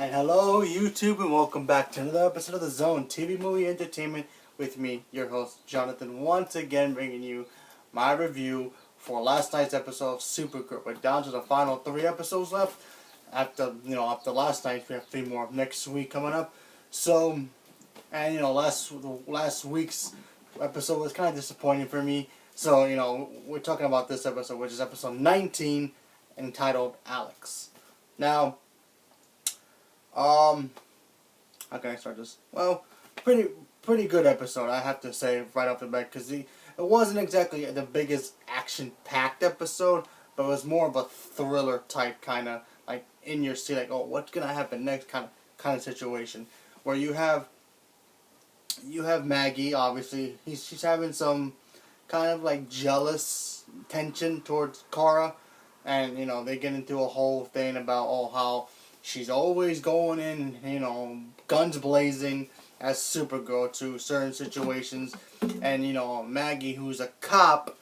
And hello YouTube, and welcome back to another episode of The Zone TV Movie Entertainment with me, your host Jonathan, once again bringing you my review for last night's episode of Supergirl. We're down to the final 3 episodes left. After last night, we have 3 more next week coming up. So, and last week's episode was kind of disappointing for me. So, we're talking about this episode, which is episode 19, entitled Alex. Now, how can I start this? Well, pretty good episode, I have to say right off the bat, because it wasn't exactly the biggest action-packed episode, but it was more of a thriller type kind of like in your seat, like, oh, what's gonna happen next kind of situation, where you have Maggie. Obviously, she's having some kind of like jealous tension towards Kara, and they get into a whole thing about how she's always going in, guns blazing as Supergirl to certain situations. And, Maggie, who's a cop,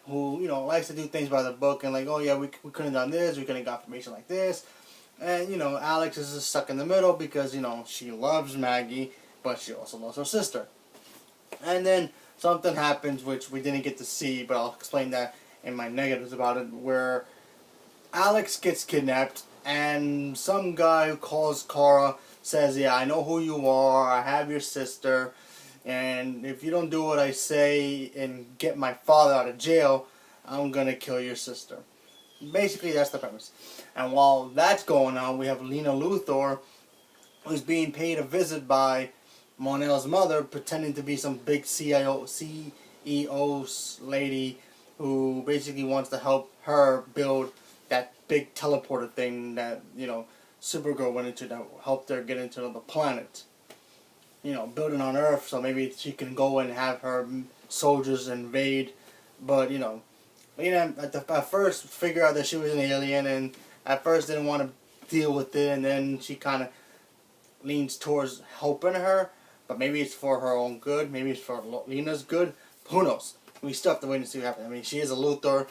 who, likes to do things by the book and like, oh yeah, we couldn't have done this, we couldn't have got information like this. And, Alex is just stuck in the middle because, she loves Maggie, but she also loves her sister. And then something happens which we didn't get to see, but I'll explain that in my negatives about it, where Alex gets kidnapped, and some guy who calls Kara says, yeah, I know who you are, I have your sister, and if you don't do what I say and get my father out of jail, I'm going to kill your sister. Basically, that's the premise. And while that's going on, we have Lena Luthor, who's being paid a visit by Mon-El's mother, pretending to be some big CEO lady who basically wants to help her build that big teleporter thing that, Supergirl went into, that helped her get into another planet. Building on Earth, so maybe she can go and have her soldiers invade. But, at first figured out that she was an alien, and at first didn't want to deal with it, and then she kind of leans towards helping her. But maybe it's for her own good, maybe it's for Lena's good. Who knows? We still have to wait and see what happens. I mean, she is a Luthor.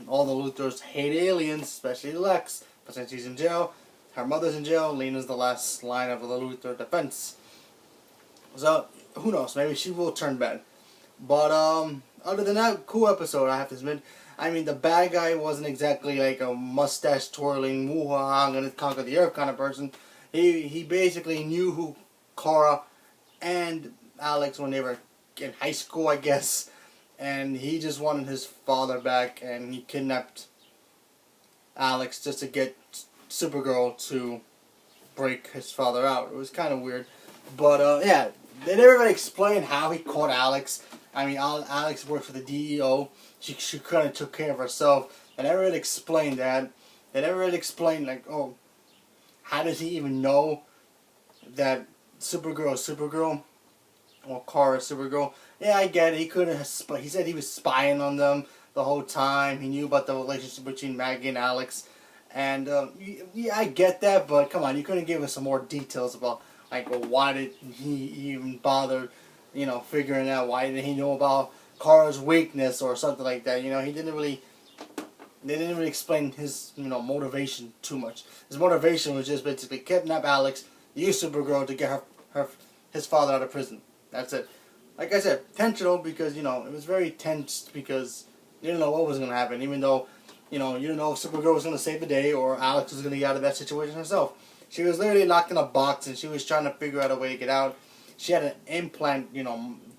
All the Luthors hate aliens, especially Lex. But since she's in jail, her mother's in jail, Lena's the last line of the Luthor defense. So, who knows? Maybe she will turn bad. But, other than that, cool episode, I have to admit. I mean, the bad guy wasn't exactly like a mustache-twirling, woo-ha, I'm gonna conquer the earth kind of person. He basically knew who Kara and Alex when they were in high school, I guess. And he just wanted his father back, and he kidnapped Alex just to get Supergirl to break his father out. It was kind of weird. But, yeah, they never really explained how he caught Alex. I mean, Alex worked for the DEO. She kind of took care of herself. They never really explained that. They never really explained, like, oh, how does he even know that Supergirl is Supergirl? Or Kara is Supergirl? Yeah, I get it. He couldn't. He said he was spying on them the whole time. He knew about the relationship between Maggie and Alex, and yeah, I get that. But come on, you couldn't give us some more details about like, well, why did he even bother, figuring out why did he know about Kara's weakness or something like that? He didn't really. They didn't really explain his motivation too much. His motivation was just basically kidnap Alex, use Supergirl to get his father out of prison. That's it. Like I said, tensional because, it was very tense because you didn't know what was going to happen. Even though, you didn't know if Supergirl was going to save the day or Alex was going to get out of that situation herself. She was literally locked in a box and she was trying to figure out a way to get out. She had an implant,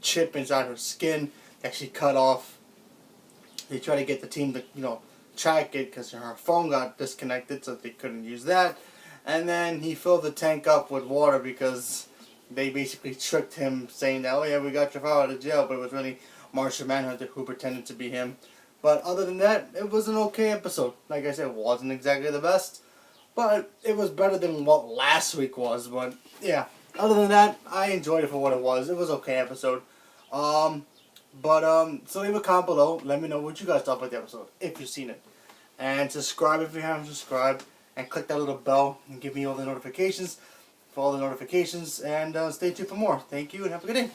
chip inside her skin that she cut off. They tried to get the team to, track it because her phone got disconnected, so they couldn't use that. And then he filled the tank up with water because they basically tricked him, saying that, oh yeah, we got your father out of jail, but it was really Martian Manhunter who pretended to be him. But other than that, it was an okay episode. Like I said, it wasn't exactly the best, but it was better than what last week was. But yeah, other than that, I enjoyed it for what it was. It was okay episode. So leave a comment below. Let me know what you guys thought about the episode, if you've seen it. And subscribe if you haven't subscribed. And click that little bell and give me all the notifications. For all the notifications. And stay tuned for more. Thank you and have a good day.